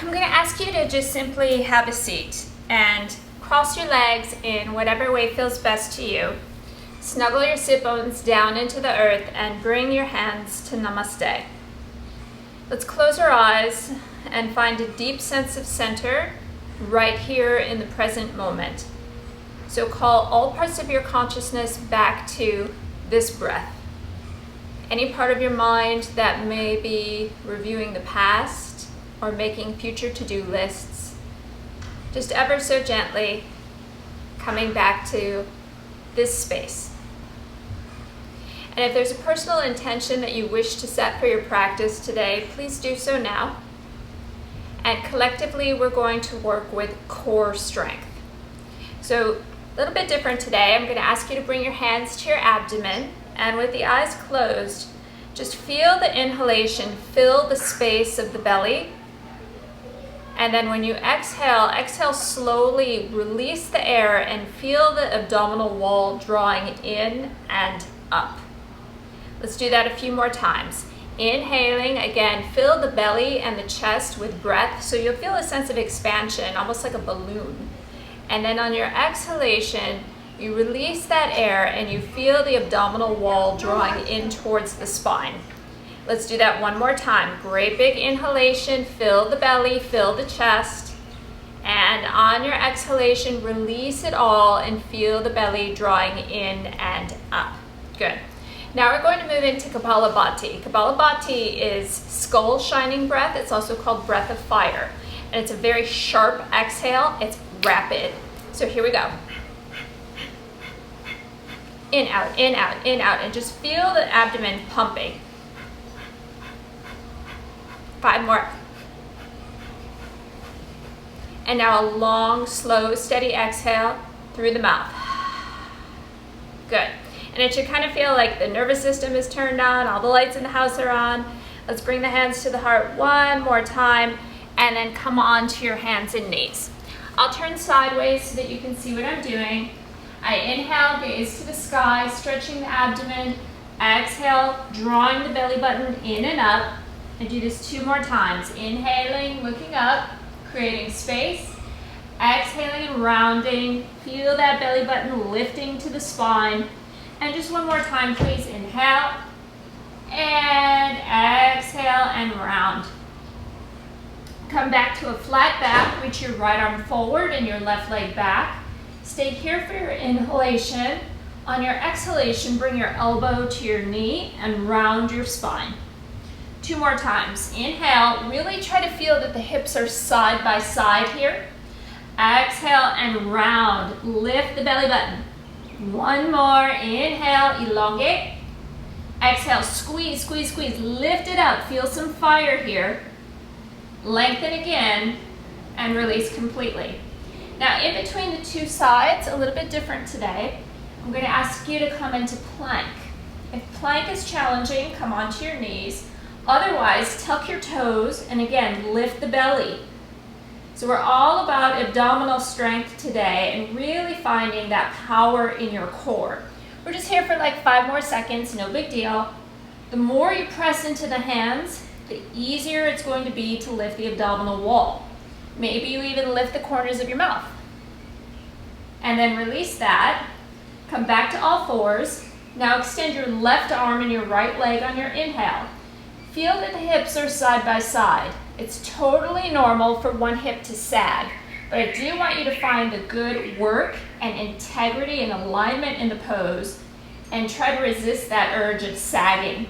I'm going to ask you to just simply have a seat and cross your legs in whatever way feels best to you. Snuggle your sit bones down into the earth and bring your hands to Namaste. Let's close our eyes and find a deep sense of center right here in the present moment. So call all parts of your consciousness back to this breath. Any part of your mind that may be reviewing the past or making future to-do lists, just ever so gently coming back to this space. And if there's a personal intention that you wish to set for your practice today, please do so now. And collectively, we're going to work with core strength. So a little bit different today. I'm going to ask you to bring your hands to your abdomen, and with the eyes closed, just feel the inhalation fill the space of the belly. And then when you exhale slowly, release the air and feel the abdominal wall drawing in and up. Let's do that a few more times. Inhaling, again, fill the belly and the chest with breath, so you'll feel a sense of expansion, almost like a balloon. And then on your exhalation, you release that air and you feel the abdominal wall drawing in towards the spine. Let's do that one more time. Great big inhalation, fill the belly, fill the chest. And on your exhalation, release it all and feel the belly drawing in and up. Good. Now we're going to move into Kapalabhati. Kapalabhati is skull shining breath. It's also called breath of fire. And it's a very sharp exhale. It's rapid. So here we go. In, out, in, out, in, out. And just feel the abdomen pumping. 5 more. And now a long, slow, steady exhale through the mouth. Good. And it should kind of feel like the nervous system is turned on, all the lights in the house are on. Let's bring the hands to the heart one more time, and then come on to your hands and knees. I'll turn sideways so that you can see what I'm doing. I inhale, gaze to the sky, stretching the abdomen. Exhale, drawing the belly button in and up. I do this 2 more times. Inhaling, looking up, creating space. Exhaling and rounding. Feel that belly button lifting to the spine. And just one more time, please. Inhale and exhale and round. Come back to a flat back. Reach your right arm forward and your left leg back. Stay here for your inhalation. On your exhalation, bring your elbow to your knee and round your spine. 2 more times. Inhale. Really try to feel that the hips are side by side here. Exhale and round. Lift the belly button. 1 more. Inhale, elongate. Exhale, squeeze, squeeze, squeeze. Lift it up. Feel some fire here. Lengthen again and release completely. Now, in between the 2 sides, a little bit different today, I'm going to ask you to come into plank. If plank is challenging, come onto your knees. Otherwise, tuck your toes and again, lift the belly. So we're all about abdominal strength today and really finding that power in your core. We're just here for like 5 more seconds, no big deal. The more you press into the hands, the easier it's going to be to lift the abdominal wall. Maybe you even lift the corners of your mouth. And then release that. Come back to all fours. Now extend your left arm and your right leg on your inhale. Feel that the hips are side by side. It's totally normal for one hip to sag, but I do want you to find the good work and integrity and alignment in the pose and try to resist that urge of sagging.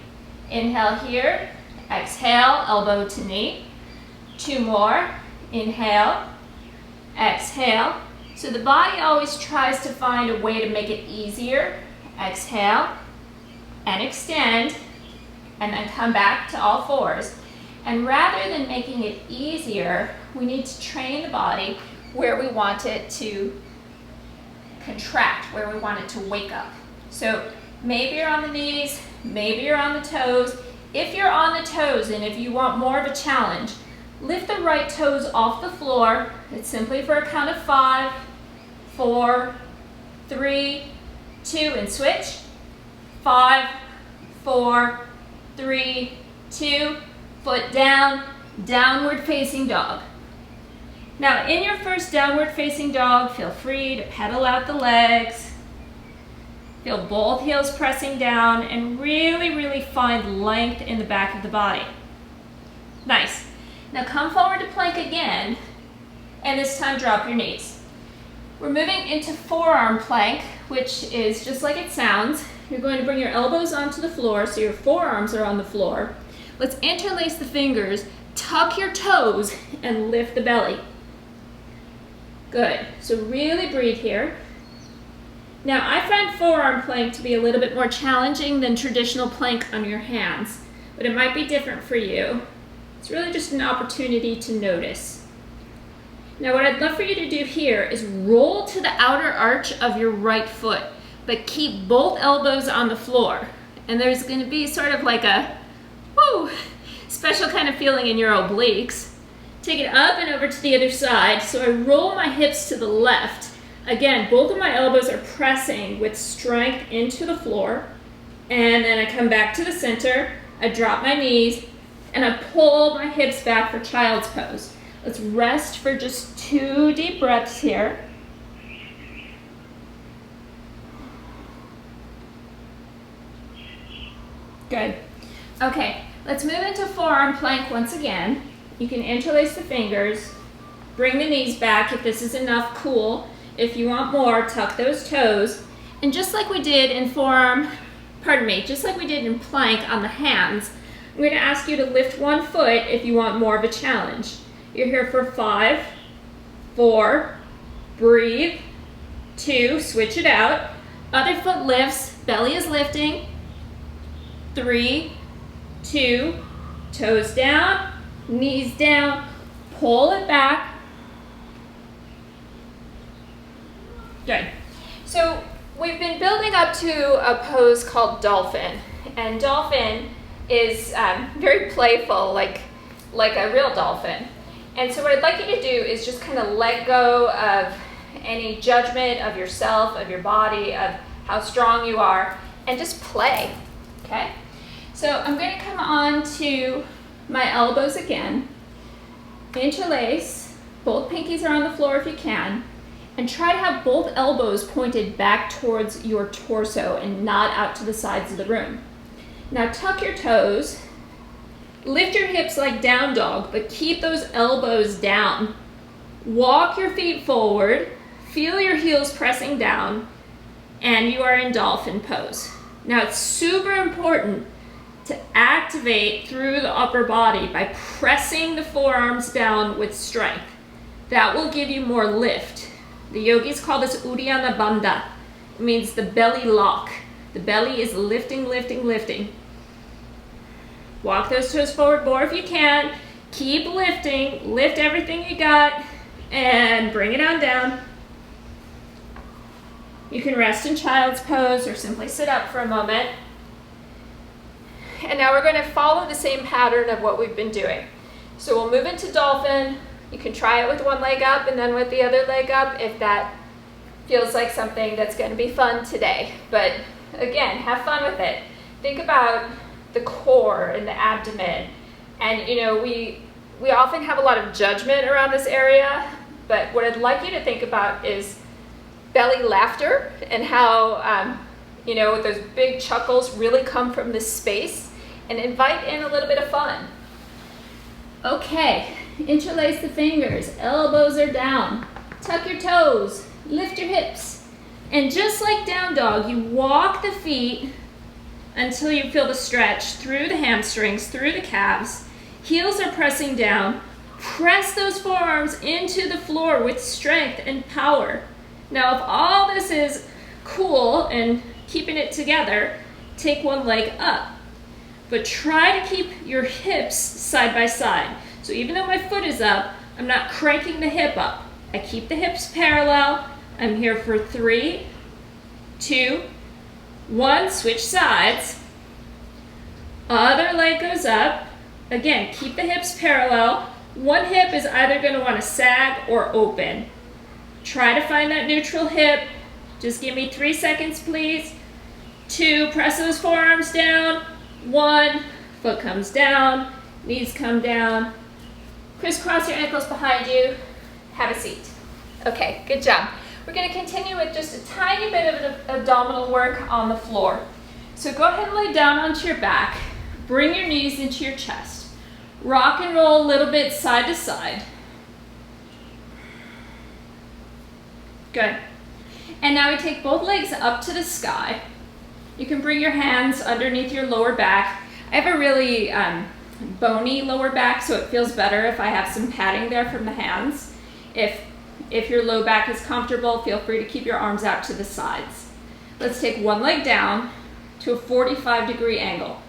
Inhale here, exhale, elbow to knee. 2 more, inhale, exhale. So the body always tries to find a way to make it easier. Exhale and extend, and then come back to all fours. And rather than making it easier, we need to train the body where we want it to contract, where we want it to wake up. So maybe you're on the knees, maybe you're on the toes. If you're on the toes and if you want more of a challenge, lift the right toes off the floor. It's simply for a count of 5, 4, 3, 2, and switch. 5, 4, 3, 2, foot down, downward facing dog. Now in your first downward facing dog, feel free to pedal out the legs. Feel both heels pressing down and really, really find length in the back of the body. Nice. Now come forward to plank again, and this time drop your knees. We're moving into forearm plank, which is just like it sounds. You're going to bring your elbows onto the floor so your forearms are on the floor. Let's interlace the fingers, tuck your toes, and lift the belly. Good. So really breathe here. Now I find forearm plank to be a little bit more challenging than traditional plank on your hands, but it might be different for you. It's really just an opportunity to notice. Now what I'd love for you to do here is roll to the outer arch of your right foot, but keep both elbows on the floor. And there's going to be sort of like a woo, special kind of feeling in your obliques. Take it up and over to the other side. So I roll my hips to the left. Again, both of my elbows are pressing with strength into the floor. And then I come back to the center. I drop my knees and I pull my hips back for child's pose. Let's rest for just 2 deep breaths here. Good. Okay, let's move into forearm plank once again. You can interlace the fingers, bring the knees back if this is enough, cool. If you want more, tuck those toes. And just like we did in just like we did in plank on the hands, I'm going to ask you to lift one foot if you want more of a challenge. You're here for 5, 4, breathe, 2, switch it out. Other foot lifts, belly is lifting. 3, 2, toes down, knees down, pull it back. Good. So we've been building up to a pose called Dolphin, and Dolphin is very playful, like a real dolphin. And so what I'd like you to do is just kind of let go of any judgment of yourself, of your body, of how strong you are, and just play, okay? So I'm going to come on to my elbows again, interlace, both pinkies are on the floor if you can, and try to have both elbows pointed back towards your torso and not out to the sides of the room. Now tuck your toes, lift your hips like down dog, but keep those elbows down. Walk your feet forward, feel your heels pressing down, and you are in dolphin pose. Now it's super important to activate through the upper body by pressing the forearms down with strength. That will give you more lift. The yogis call this Uddiyana Bandha. It means the belly lock. The belly is lifting, lifting, lifting. Walk those toes forward more if you can. Keep lifting. Lift everything you got and bring it on down. You can rest in child's pose or simply sit up for a moment. And now we're going to follow the same pattern of what we've been doing. So we'll move into dolphin. You can try it with one leg up and then with the other leg up if that feels like something that's going to be fun today. But again, have fun with it. Think about the core and the abdomen. And you know, we often have a lot of judgment around this area, but what I'd like you to think about is belly laughter and how you know, those big chuckles really come from this space, and invite in a little bit of fun. Okay, interlace the fingers, elbows are down, tuck your toes, lift your hips, and just like down dog, you walk the feet until you feel the stretch through the hamstrings, through the calves. Heels are pressing down. Press those forearms into the floor with strength and power. Now, if all this is cool and keeping it together, take one leg up. But try to keep your hips side by side. So even though my foot is up, I'm not cranking the hip up. I keep the hips parallel. I'm here for 3, 2, 1, switch sides. Other leg goes up. Again, keep the hips parallel. One hip is either going to want to sag or open. Try to find that neutral hip. Just give me 3 seconds, please. 2, press those forearms down. 1, foot comes down, knees come down. Crisscross your ankles behind you. Have a seat. Okay, good job. We're going to continue with just a tiny bit of abdominal work on the floor. So go ahead and lay down onto your back. Bring your knees into your chest. Rock and roll a little bit side to side. Good. And now we take both legs up to the sky. You can bring your hands underneath your lower back. I have a really bony lower back, so it feels better if I have some padding there from the hands. If your low back is comfortable, feel free to keep your arms out to the sides. Let's take one leg down to a 45-degree angle.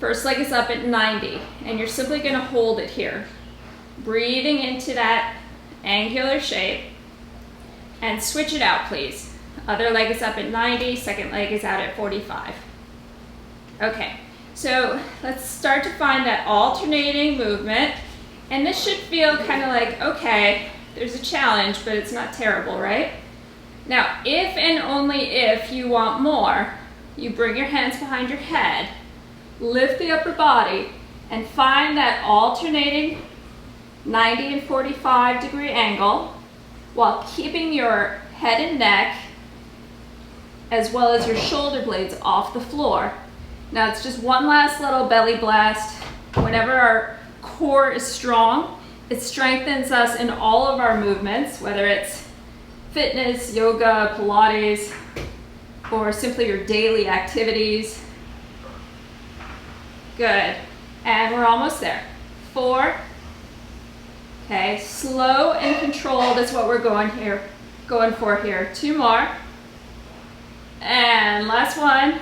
First leg is up at 90, and you're simply going to hold it here. Breathing into that angular shape, and switch it out, please. Other leg is up at 90, second leg is out at 45. Okay, so let's start to find that alternating movement, and this should feel kind of like, okay, there's a challenge, but it's not terrible, right? Now, if and only if you want more, you bring your hands behind your head, lift the upper body, and find that alternating 90 and 45-degree angle while keeping your head and neck as well as your shoulder blades off the floor. Now it's just one last little belly blast. Whenever our core is strong, it strengthens us in all of our movements, whether it's fitness, yoga, Pilates, or simply your daily activities. Good. And we're almost there. 4. Okay, slow and controlled is what we're going for here. 2 more. And last one.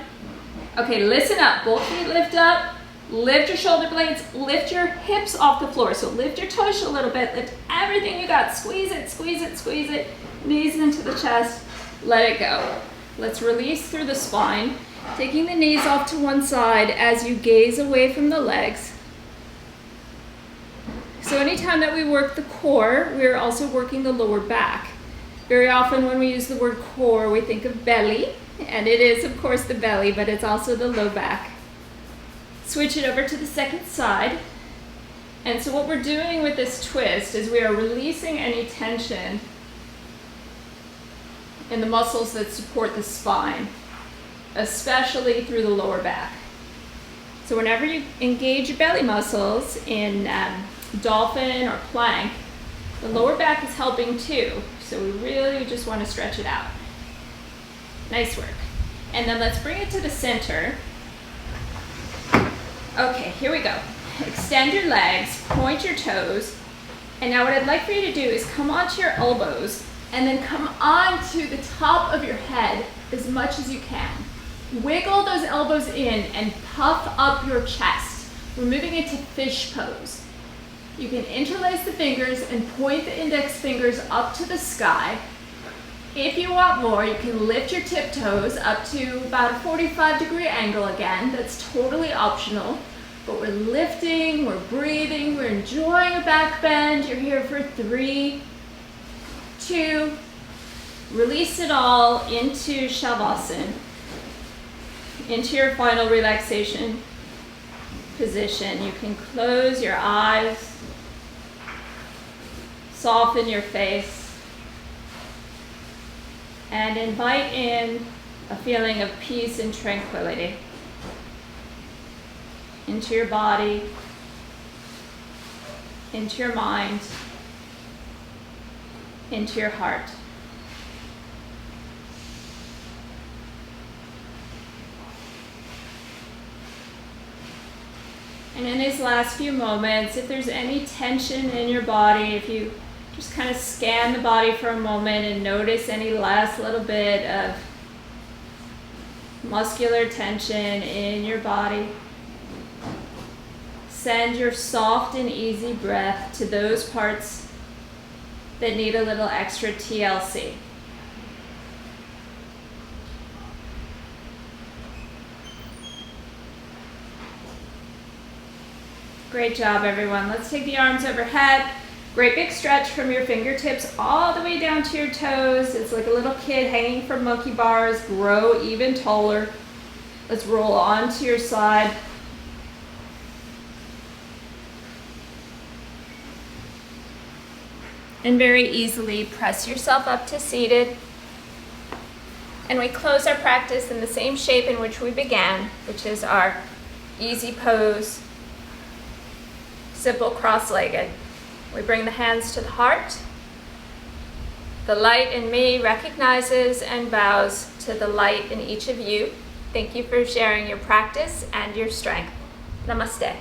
Okay, listen up. Both feet lift up. Lift your shoulder blades. Lift your hips off the floor. So lift your tush a little bit. Lift everything you got. Squeeze it, squeeze it, squeeze it. Knees into the chest. Let it go. Let's release through the spine. Taking the knees off to one side as you gaze away from the legs. So anytime that we work the core, we're also working the lower back. Very often when we use the word core, we think of belly, and it is of course the belly, but it's also the low back. Switch it over to the second side. And so what we're doing with this twist is we are releasing any tension in the muscles that support the spine, especially through the lower back. So whenever you engage your belly muscles in dolphin or plank, the lower back is helping too. So we really just want to stretch it out. Nice work. And then let's bring it to the center. Okay, here we go. Extend your legs, point your toes. And now what I'd like for you to do is come onto your elbows and then come onto the top of your head as much as you can. Wiggle those elbows in and puff up your chest. We're moving into fish pose. You can interlace the fingers and point the index fingers up to the sky. If you want more, you can lift your tiptoes up to about a 45-degree angle again. That's totally optional. But we're lifting, we're breathing, we're enjoying a back bend. You're here for 3, 2, release it all into Shavasana, into your final relaxation position. You can close your eyes, soften your face, and invite in a feeling of peace and tranquility into your body, into your mind, into your heart. And in these last few moments, if there's any tension in your body, if you just kind of scan the body for a moment and notice any last little bit of muscular tension in your body, send your soft and easy breath to those parts that need a little extra TLC. Great job, everyone. Let's take the arms overhead. Great big stretch from your fingertips all the way down to your toes. It's like a little kid hanging from monkey bars. Grow even taller. Let's roll onto your side. And very easily press yourself up to seated. And we close our practice in the same shape in which we began, which is our easy pose, simple cross-legged. We bring the hands to the heart. The light in me recognizes and bows to the light in each of you. Thank you for sharing your practice and your strength. Namaste.